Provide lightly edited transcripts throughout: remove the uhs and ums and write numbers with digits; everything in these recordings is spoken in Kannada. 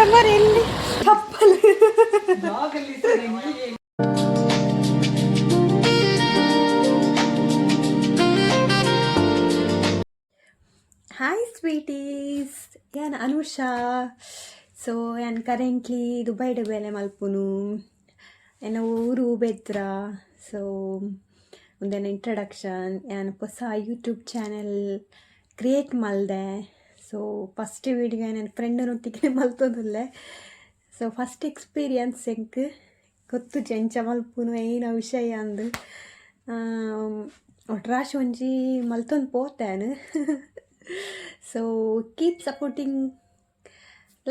ಕ್ಯಾಮರಾ ಎಲ್ಲಿ ಚಪ್ಪಲ್. ಹಾಯ್ ಸ್ವೀಟೀಸ್, ಯಾನ್ ಅನುಷಾ. ಸೊ ಯಾನ್ ಕರೆಂಟ್ಲಿ ದುಬೈಡ್ ಬೇಲೆ ಮಲ್ಪುನು. ಎನ್ನ ಊರು ಬೆದ್ರ. ಸೊ ಒಂದೇನು ಇಂಟ್ರಡಕ್ಷನ್, ಯಾನ್ ಹೊಸ ಯೂಟ್ಯೂಬ್ ಚಾನೆಲ್ ಕ್ರಿಯೇಟ್ ಮಲ್ದೆ. ಸೊ ಫಸ್ಟ್ ವೀಡಿಯೋ ನನ್ನ ಫ್ರೆಂಡನೊಟ್ಟಿಗೆ ಮಲ್ತೊಂದುಲ್ಲೆ. ಸೊ ಫಸ್ಟ್ ಎಕ್ಸ್ಪೀರಿಯನ್ಸ್ ಎಂಕ್ ಗೊತ್ತು ಜಂಚ ಮಲ್ಪುನು ಏನ ವಿಷಯ ಅಂದು ಒಟ್ರಾಶ್ ಒಂಜಿ ಮಲ್ತೊಂದು ಪೋತೇನು. ಸೊ ಕೀಪ್ ಸಪೋರ್ಟಿಂಗ್,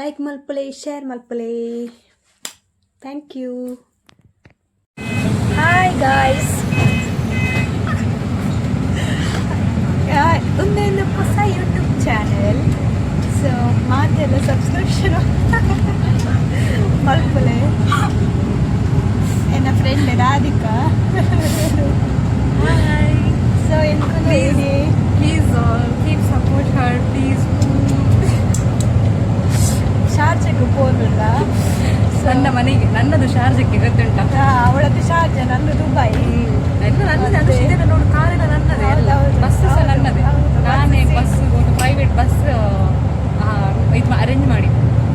ಲೈಕ್ ಮಲ್ಪಲೆ, ಶೇರ್ ಮಲ್ಪಲೆ. Thank you. ಹಾಯ್ ಗಾಯ್ಸ್, ಒಂದೇನು ಹೊಸ ಯೂಟ್ಯೂಬ್ ಚಾನೆಲ್. ಸೊ ಮಾತೆಲ್ಲ ಸಬ್ಸ್ಕ್ರಿಪ್ಷನ್ ಮಲ್ಪಲೆ. ನನ್ನ friend Radhika. Hi. So please keep support her please. ಶಾರ್ಜೆಗೆ ಹೋಗಲ್ಲ. ನನ್ನ ಮನೆಗೆ, ನನ್ನದು ಶಾರ್ಜಕ್ಕೆ ಗೊತ್ತುಂಟ. ಅವಳದ್ದು ಶಾರ್ಜಾ, ನನ್ನದು ದುಬೈ. ನನ್ನದು ನೋಡು, ಕಾರೆಲ್ಲ ನನ್ನದೇ, ಬಸ್ ಸಹ ನನ್ನದೇ. ನಾನೇ ಬಸ್, ಒಂದು ಪ್ರೈವೇಟ್ ಬಸ್ ಇದು ಅರೇಂಜ್ ಮಾಡಿ,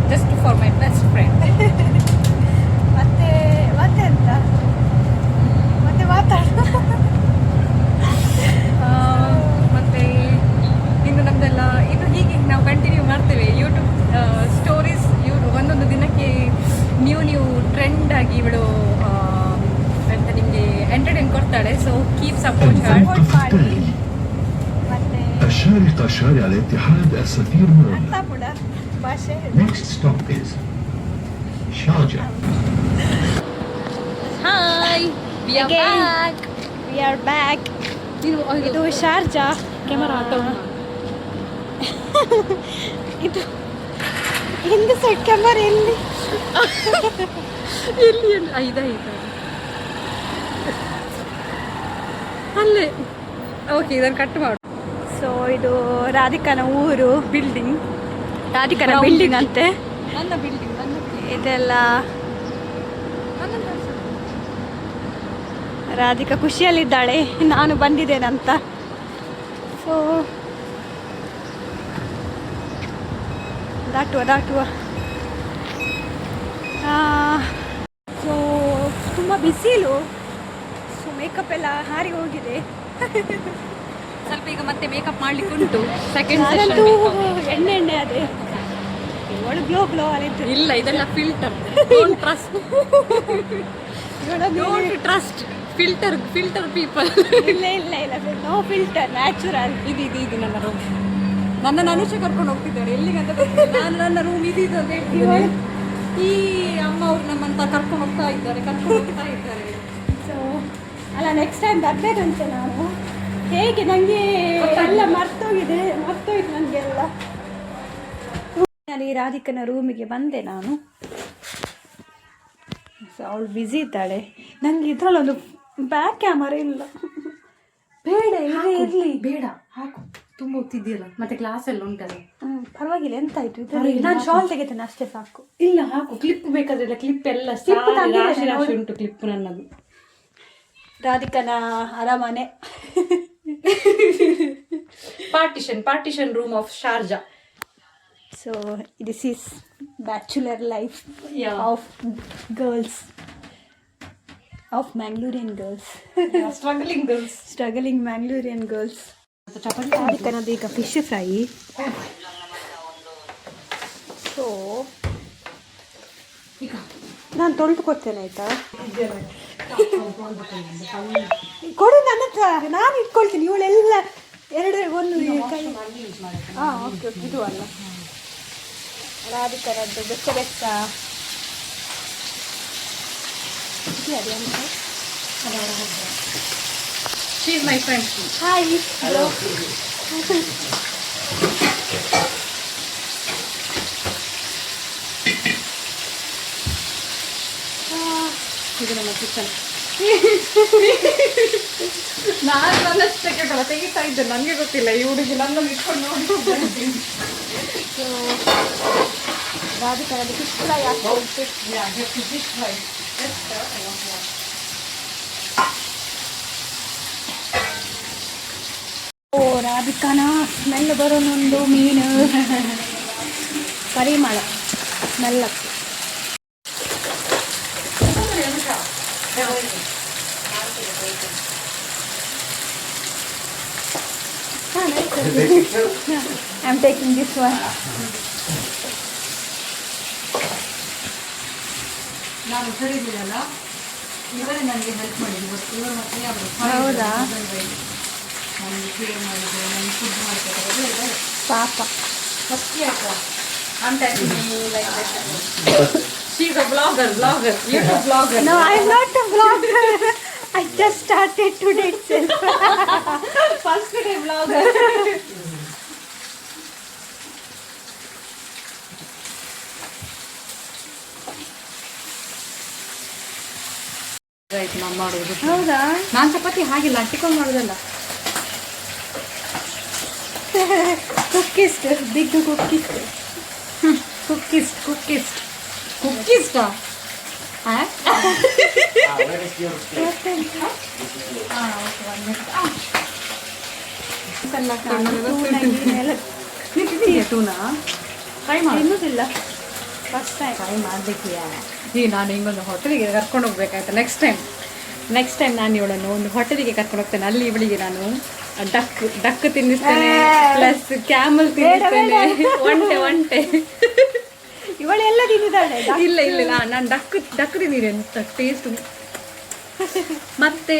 just for my best friend. ಮತ್ತೆ ಎಂತ ಮತ್ತೆ ಮಾತಾಡ. ಮತ್ತೆ ಇನ್ನು ನಮ್ದೆಲ್ಲ ಇದು ಹೀಗೆ ನಾವು ಕಂಟಿನ್ಯೂ ಮಾಡ್ತೇವೆ. ಯೂಟ್ಯೂಬ್ ಸ್ಟೋರೀಸ್ ಒಂದೊಂದು ದಿನಕ್ಕೆ ನ್ಯೂ ಟ್ರೆಂಡ್ ಆಗಿ ಇವಳು ಅಂತ ನಿಮಗೆ ಎಂಟರ್ಟೈನ್ ಕೊಡ್ತಾಳೆ. ಸೊ ಕೀಪ್ ಸಪೋರ್ಟ್ ಮಾಡಿ. ಮತ್ತೆ الشارقة شارع الاتحاد السفير مول. ಭಾಷೆ. Next stop is Sharjah. Hi, we are back. We are back. ಇದು ಶಾರ್ಜಾ. ಕ್ಯಾಮರಾ ಆಟೋ ಇದು ಹಿಂದೆ ಸೈಡ್ ಕ್ಯಾಮರಾ ಎಲ್ಲಿ ಇದಾಯ್ತು ಅಲ್ಲೇ. ಓಕೆ, ಇದನ್ನು ಕಟ್ ಮಾಡು. ಸೊ ಇದು ರಾಧಿಕನ ಊರು. ಬಿಲ್ಡಿಂಗ್, ರಾಧಿಕನ ಬಿಲ್ಡಿಂಗ್ ಅಂತೆ. ನನ್ನ ಬಿಲ್ಡಿಂಗ್, ಇದೆಲ್ಲ ರಾಧಿಕಾ ಖುಷಿಯಲ್ಲಿದ್ದಾಳೆ ನಾನು ಬಂದಿದ್ದೇನಂತ. ಸೊ ದಾಟುವ. ಸೊ ತುಂಬ ಬಿಸಿಲು. ಸೊ ಮೇಕಪ್ ಎಲ್ಲ ಹಾರಿ ಹೋಗಿದೆ. ಸ್ವಲ್ಪ ಈಗ ಮತ್ತೆ ಮೇಕಪ್ ಮಾಡ್ಲಿಕ್ಕೆ ಉಂಟು. ಸೆಕೆಂಡ್ ನಾನಂತೂ ಎಣ್ಣೆ ಅದೇ ಇವಳು ಗ್ಲೋ ಅಲ್ಲಿತ್ತು. ಇಲ್ಲ, ಇದೆಲ್ಲ ಫಿಲ್ಟರ್. Trust filter people. ಇಲ್ಲ ನೋ ಫಿಲ್ಟರ್, ನ್ಯಾಚುರಲ್. ಇದು ನನ್ನ ರೂಮ್. ನನ್ನ ಅನುಷ ಕರ್ಕೊಂಡು ಹೋಗ್ತಿದ್ದಾಳೆ ಎಲ್ಲಿಗಂತ ಗೊತ್ತಿಲ್ಲ. ನಾನು ನನ್ನ ರೂಮ್ ಇದು ಅಂತ ಹೇಳ್ತಿದ್ದೇನೆ. ಈ ಅಮ್ಮ ಅವ್ರು ನಮ್ಮಂತ ಕರ್ಕೊಂಡು ಹೋಗ್ತಾ ಇದ್ದಾರೆ. ಸೊ ಅಲ್ಲ, ನೆಕ್ಸ್ಟ್ ಟೈಮ್ ಬರ್ಬೇಕಂತೆ ನಾನು. ಹೇಗೆ ನನಗೆ ಎಲ್ಲ ಮರ್ತೋಯ್ತು ನನಗೆಲ್ಲ. ನಾನು ಈ ರಾಧಿಕನ ರೂಮಿಗೆ ಬಂದೆ ನಾನು. ಸೊ ಅವಳು ಬ್ಯುಸಿ ಇದ್ದಾಳೆ. ನನಗೆ ಇದರಲ್ಲೊಂದು ಬ್ಯಾಕ್ ಕ್ಯಾಮರಾ ಇಲ್ಲ. ಇರಲಿ ಬೇಡ, ಹಾಕು. ತುಂಬ ಓದ್ತಿದ್ದೀಯಲ್ಲ, ಮತ್ತೆ ಕ್ಲಾಸ್ ಎಲ್ಲ ಉಂಟಲ್ಲ. ಪರವಾಗಿಲ್ಲ, ಎಂತಾಯ್ತು. ನಾನು ಶಾಲ್ ತೆಗಿತೇನೆ ಅಷ್ಟೇ, ಸಾಕು. ಇಲ್ಲ, ಹಾಕು. ಕ್ಲಿಪ್ ಬೇಕಾದ್ರೆ ಕ್ಲಿಪ್ ಎಲ್ಲ ರಾಶಿ ಉಂಟು ಕ್ಲಿಪ್ ನನ್ನದು. ರಾಧಿಕನ ಅರಮನೆ. Partition room of Sharjah. So this is bachelor life of girls, of Mangalorean girls. Struggling Mangalorean girls. ಅದಕ್ಕನದು ಈಗ ಫಿಶ್ ಫ್ರೈ. ಸೊ ನಾನು ತೊಳೆದುಕೊಡ್ತೇನೆ, ಆಯಿತಾ? ಕೊಡು ನನ್ನ ಹತ್ರ, ನಾನು ಇಟ್ಕೊಳ್ತೀನಿ. ಇವಳೆಲ್ಲ ಒಂದು ಕೈ. ಓಕೆ, ಇದು ಅಲ್ಲ ರಾಧಿಕರದ್ದು ಬೆಚ್ಚ. She is my friend. Hi. Hello. ಇದು ನಮ್ಮ ಕಿಚನ್. ನಾನು ನನ್ನಷ್ಟೇ ತೆಗಿತಾ ಇದ್ದೆ, ನನಗೆ ಗೊತ್ತಿಲ್ಲ ಈ ಹುಡುಗಿ ನನ್ನನ್ನು ಇಟ್ಕೊಂಡು ನೋಡಿ. ಸೊ ರಾಧಿಕಾದಲ್ಲಿ ಫಿಶ್ ಫ್ರೈ ಆಗ್ತಾ ಉಂಟು. ಓ ರಾಧಿಕಾನ ಸ್ಮೆಲ್ ಬರೋನೊಂದು ಮೀನು ಪರಿಮಳ ಸ್ಮೆಲ್ಲಕ್ಕೆ. I'm taking this one. ನಾನು ಹುಷಾರಿದ್ದೀನಲ್ಲ, ಇವರೇ ನನಗೆ ಹೆಲ್ಪ್ ಮಾಡಿದ್ರು. ಇವರು ಮತ್ತೆ ಅವರು ಹೌದಾ? ನನಗೆ ಕೇರ್ ಮಾಡಿದ್ರು, ನನಗೆ ಫುಡ್ ಮಾಡ್ಕೊತಾರೆ. ಪಾಪ. ಮಸ್ತಿ ಆಯ್ತಾ ಅಂತ She's a vlogger, YouTube vlogger. No, I'm not a vlogger. I just started today itself. First day vlogger. ಆಯ್ತು ನಾನು ಮಾಡೋದು. ಹೌದಾ? ನಾನು ಚಪಾತಿ ಹಾಗಿಲ್ಲ, ಅಂಟಿಕೊಂಡು ಮಾಡೋದಲ್ಲ. ಕುಕ್ಕಿಸ್ಟ್, ಬಿಗ್ ಕುಕ್ಕಿಸ್ಟ್. ಕುಕ್ಕಿಸ್ಟಾ? ಟೂನಾ ಟ್ರೈ ಮಾಡಿ. ತಿನ್ನೋದಿಲ್ಲ ಫಸ್ಟ್ ಟೈಮ್. ಟ್ರೈ ಮಾಡಬೇಕಿಯಾ? ನಾನು ಹಿಂಗೊಂದು ಹೋಟೆಲಿಗೆ ಕರ್ಕೊಂಡು ಹೋಗ್ಬೇಕಾಯ್ತು. ನೆಕ್ಸ್ಟ್ ಟೈಮ್ ನಾನು ಇವಳನ್ನು ಒಂದು ಹೋಟೆಲಿಗೆ ಕರ್ಕೊಂಡು ಹೋಗ್ತೇನೆ. ಅಲ್ಲಿ ಇವಳಿಗೆ ನಾನು ಡಕ್ ತಿನ್ನಿಸ್ತೇನೆ, ಪ್ಲಸ್ ಕ್ಯಾಮಲ್ ತಿನ್ನಿಸ್ತೇನೆ. ಒಂಟೆ ಇವಳೆಲ್ಲ ತಿಂದಿದ್ದಾಳೆ. ಇಲ್ಲ ನಾನು ಡಕ್ ತಿಂದಿರಿ ಅಂತ ಟೇಸ್ಟ್. ಮತ್ತೆ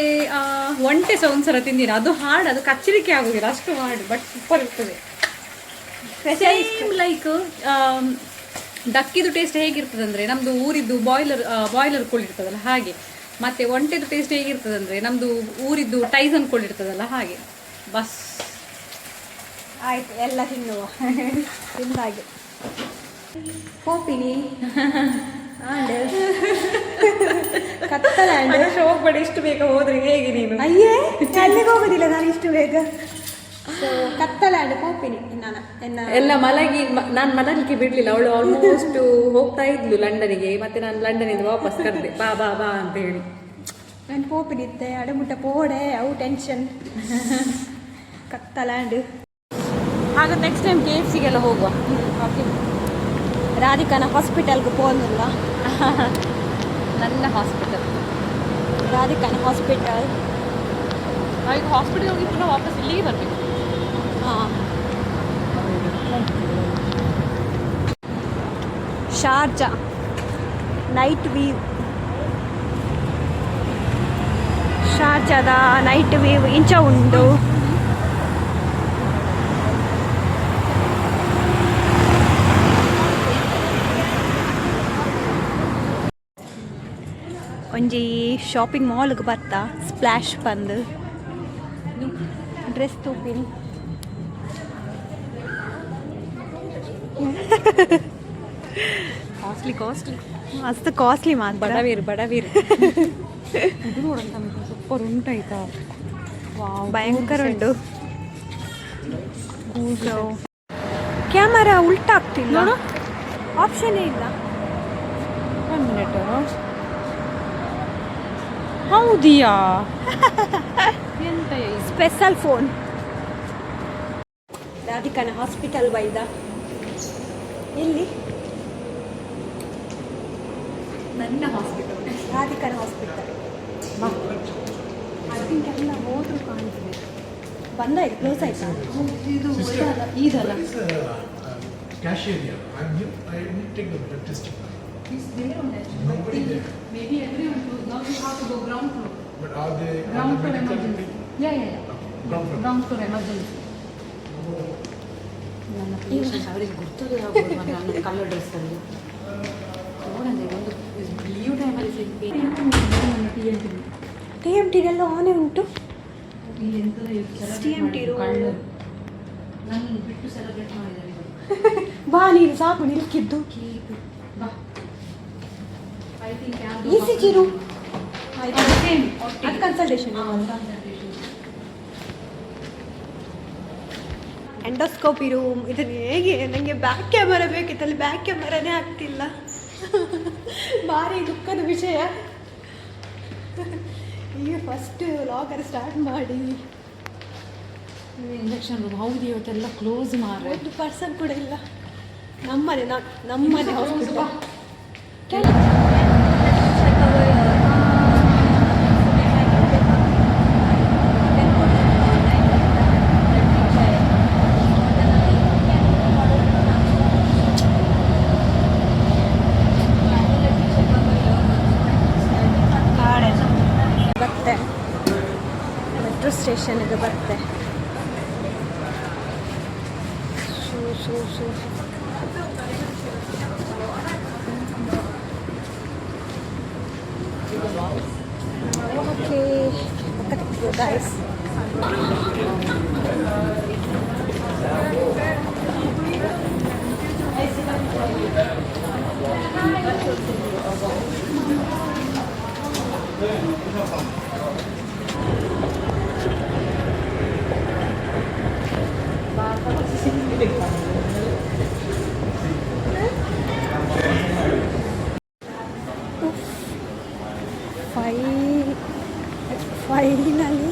ಒಂಟೆ ಸಹ ಒಂದ್ಸಲ ತಿಂದಿನಿ. ಅದು ಹಾಡು, ಅದು ಕಚ್ಚಲಿಕ್ಕೆ ಆಗೋದಿಲ್ಲ, ಅಷ್ಟು ಹಾಡು, ಬಟ್ ಸೂಪರ್ ಇರ್ತದೆ. ಸೇಮ್ ಲೈಕ್ ಡಕ್ಕಿದು ಟೇಸ್ಟ್ ಹೇಗಿರ್ತದೆ ಅಂದರೆ ನಮ್ಮದು ಊರಿದ್ದು ಬಾಯ್ಲರ್ ಕೋಳಿರ್ತದಲ್ಲ ಹಾಗೆ. ಮತ್ತು ಒಂಟೆದು ಟೇಸ್ಟ್ ಹೇಗಿರ್ತದೆ ಅಂದರೆ ನಮ್ಮದು ಊರಿದ್ದು ಟೈಸನ್ ಕೋಳಿರ್ತದಲ್ಲ ಹಾಗೆ. ಬಸ್ ಆಯ್ತು, ಎಲ್ಲ ತಿನ್ನುವ ತಿಂದಾಗೆ. ಹೋಗ್ತೀನಿ ಕತ್ತಲ ಹೋಗ್ಬೇಡಿ, ಇಷ್ಟು ಬೇಗ ಹೋದ್ರೆ ಹೇಗೆ ನೀನು? ಅಯ್ಯೇ, ಅಲ್ಲಿಗೆ ಹೋಗೋದಿಲ್ಲ ನಾನು ಇಷ್ಟು ಬೇಗ. ಸೊ ಕತ್ತಲಾಂಡ್ ಹೋಗ್ತೀನಿ ಎಲ್ಲ ಮಲಗಿ. ನಾನು ಮಲಗಲಿಕ್ಕೆ ಬಿಡಲಿಲ್ಲ, ಅವಳು ಆಲ್ಮೋಸ್ಟ್ ಹೋಗ್ತಾ ಇದ್ಲು ಲಂಡನಿಗೆ. ಮತ್ತೆ ನಾನು ಲಂಡನಿಂದ ವಾಪಸ್ ಕರೆದೆ, ಬಾ ಬಾ ಬಾ ಅಂತ ಹೇಳಿ. ನಾನು ಹೋಗ್ಬಿಡಿದ್ದೆ ಅಡಮುಟ್ಟ ಪೋಡೆ ಅವು ಟೆನ್ಷನ್ ಕತ್ತಲಾಂಡ್. ಆಗ ನೆಕ್ಸ್ಟ್ ಟೈಮ್ KFCಗೆಲ್ಲ ಹೋಗುವ. ಓಕೆ, ರಾಧಿಕಾನ ಹಾಸ್ಪಿಟಲ್ಗೆ ಹೋಗೋದಿಲ್ಲ. ನನ್ನ ಹಾಸ್ಪಿಟಲ್, ರಾಧಿಕಾನ ಹಾಸ್ಪಿಟಲ್. ಈಗ ಹಾಸ್ಪಿಟಲ್ ಹೋಗಿ ಪುನಃ ವಾಪಸ್ ಇಲ್ಲಿಗೆ ಬರಬೇಕು. ಹಾಂ, ಶಾರ್ಜಾ ನೈಟ್ ವ್ಯೂ. ಶಾರ್ಜಾದ ನೈಟ್ ವ್ಯೂ ಇಂಚ ಉಂಡು. ಒಂಜಿ ಶಾಪಿಂಗ್ ಮಾಲ್ಗೆ ಬರ್ತಾ ಸ್ಪ್ಲಾಶ್ ಬಂದು ಡ್ರೆಸ್ ತೂಪಿನಿ. ಕಾಸ್ಟ್ಲಿ ಅಷ್ಟು ಕಾಸ್ಟ್ಲಿ ಮಾತ್ರ. ಬಡವೀರು ಇದು ನೋಡಂತ ಸೂಪರ್ ಉಂಟಾಯ್ತಾ? ಭಯಂಕರ ಉಂಟು. ಕ್ಯಾಮರಾ ಉಲ್ಟಾಗ್ತಿಲ್ಲ, ಆಪ್ಷನ್ನೇ ಇಲ್ಲ. 1 ಮಿನಿಟ್. ಹೌದಿಯಾ? ಎಂತ ಸ್ಪೆಷಲ್ ಫೋನ್. ರಾಧಿಕಾನ ಹಾಸ್ಪಿಟಲ್ ಬೈದ ಎಲ್ಲಿ? ನನ್ನ ಹಾಸ್ಪಿಟಲ್, ರಾಧಿಕಾನ ಹಾಸ್ಪಿಟಲ್. ಅದಕ್ಕೆಲ್ಲ ಹೋದ್ರು ಕಾಣ್ತದೆ. ಬಂದಾಯ್ತು, ಕ್ಲೋಸ್ ಆಯ್ತಾ? ಇದು ಇದಲ್ಲ. Cashier here. I'm new. I need to take the blood testing. Maybe everyone knows. Now you have to go ground floor. But are they Ground on the floor medical emergency. thing? Yeah. Ground floor emergency. ನನ್ನ ಪೇಷಂಟ್ ಅವರಿಗೆ ಗೊತ್ತದೇ ಆಗ್ಬೋದು ನನ್ನ ಕಲರ್ ಡ್ರೆಸ್ಸಲ್ಲಿ ನೋಡಂದ್ರೆ ಒಂದು ಲೀವ್ ಟೈಮಲ್ಲಿ ಸಿಗ್ತೀನಿ. TMTದೆಲ್ಲ ಆನೆ ಉಂಟು. ಇಲ್ಲಿ ಎಂಥದ TMT ಕಳ್ಳು ನನ್ನ ಬಿಟ್ಟು ಸೆಲೆಬ್ರೇಟ್ ಮಾಡಿದ್ದಾರೆ ಇವರು. ಬಾ ನೀನು ಸಾಕು ನಿಲ್ಕಿದ್ದು. ಬಾ. ಐ ಥಿಂಕ್ ECG ರೂಮ್ ಆಯ್ತು. ಅದು ಕನ್ಸಲ್ಟೇಷನ್. Endoscopy room. ಇದನ್ನು ಹೇಗೆ ನನಗೆ ಬ್ಯಾಕ್ ಕ್ಯಾಮರಾ ಬೇಕಿತ್ತಲ್ಲಿ ಬ್ಯಾಕ್ ಕ್ಯಾಮರಾನೇ ಆಗ್ತಿಲ್ಲ. ಭಾರಿ ದುಃಖದ ವಿಷಯ. ಈಗ ಫಸ್ಟ್ ವ್ಲಾಗರ್ ಸ್ಟಾರ್ಟ್ ಮಾಡಿ ಇಂಜೆಕ್ಷನ್ ರೂಮ್ ಹೌದು ಇವತ್ತೆಲ್ಲ ಕ್ಲೋಸ್ ಮಾಡಿ ಒಂದು ಪರ್ಸನ್ ಕೂಡ ಇಲ್ಲ. ನಮ್ಮನೆ ಹಾಸ್ಪಿಟಲ್. ಬರುತ್ತೆ ಮೆಟ್ರೋ ಸ್ಟೇಷನ್ಗೆ ಬರುತ್ತೆ. Shoe okay guys. ಫೈನಲಿ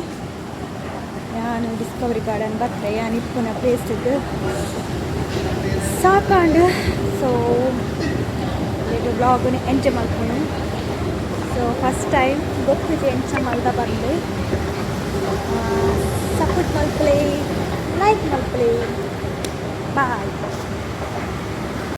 ನಾನು ಡಿಸ್ಕವರಿ ಗಾರ್ಡನ್ ಬರ್ತೆ ಇಪ್ಪುನ ಪ್ಲೇಸ್ಗೆ ಸಾಕಾಂಡು. ಸೊ ಇದು ಬ್ಲಾಗ್ನ ಎಂಜಾಯ್ ಮಾಡ್ಕೊಂಡು. ಸೊ ಫಸ್ಟ್ ಟೈಮ್ ಗೊತ್ತಿದೆ ಎಂಜಾಯ್ ಮಾಡ್ದ ಬಂದು ಸಪೋರ್ಟ್ ಮಲ್ಪಲೆ ಲೈಕ್ ಮಲ್ಪಲೆ ಬಾಯ್.